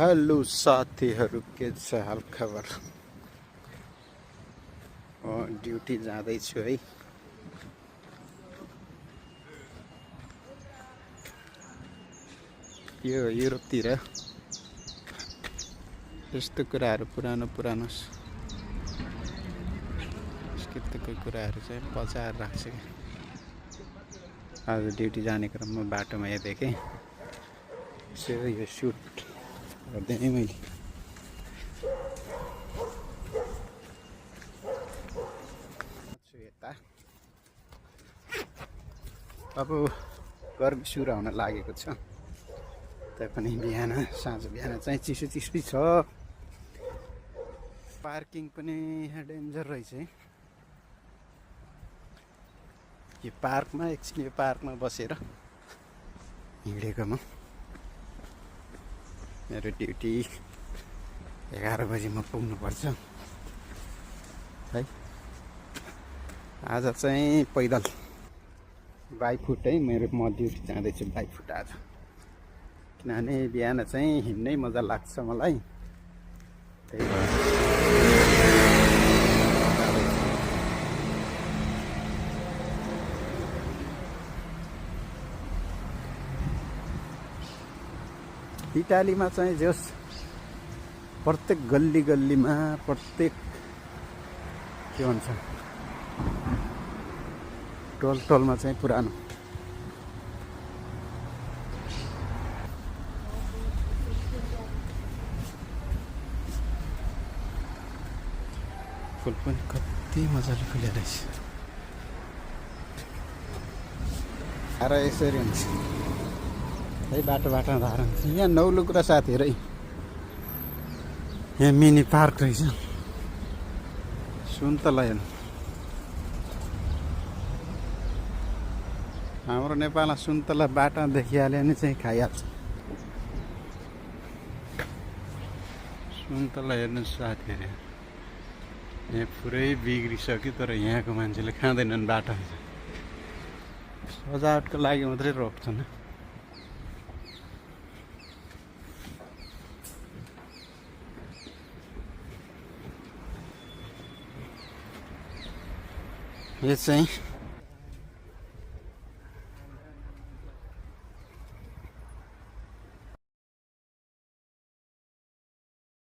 Hello साथीहरू, के छ हाल खबर? ड्युटी जाँदैछु है। यो युरोपतिर यस्तो कुराहरू पुरानो संस्कृतिको कुराहरू चाहिँ बचाएर राख्छ कि। आज ड्युटी जाने क्रममा बाटोमा हेर्दै कि यो सुट गर्दै नै मैले यता अब गर्मी सुरु हुन लागेको छ। तैपनि साँझ बिहान चाहिँ चिसो छ। पार्किङ पनि यहाँ डेन्जर रहेछ है। यो पार्कमा एकछिन यो पार्कमा बसेर हिँडेको म। मेरो ड्युटी 11 बजीमा पुग्नुपर्छ है। आज चाहिँ पैदल बाई फुट है। म ड्युटी जाँदैछु बाई फुट आज, किनभने बिहान चाहिँ हिँड्नै मजा लाग्छ मलाई। त्यही भएर इटालीमा चाहिँ जस प्रत्येक गल्लीमा प्रत्येक के भन्छ टोलमा चाहिँ पुरानो फुल पनि कति मजाले फुलेको रहेछ। आएर यसरी हुन्छ है, बाटोमा धार हुन्छ। यहाँ नौलुकुरा साथीहरू है, यहाँ मिनी पार्क रहेछ। सुन्तला हेर्नु, हाम्रो नेपालमा सुन्तला बाटोमा देखिहाल्यो भने चाहिँ खाइहाल्छ। सुन्तला हेर्नु साथीहरू, यहाँ पुरै बिग्रिसक्यो, तर यहाँको मान्छेले खाँदैनन्। बाटो सजावटको लागि मात्रै रोप्छन्। यो चाहिँ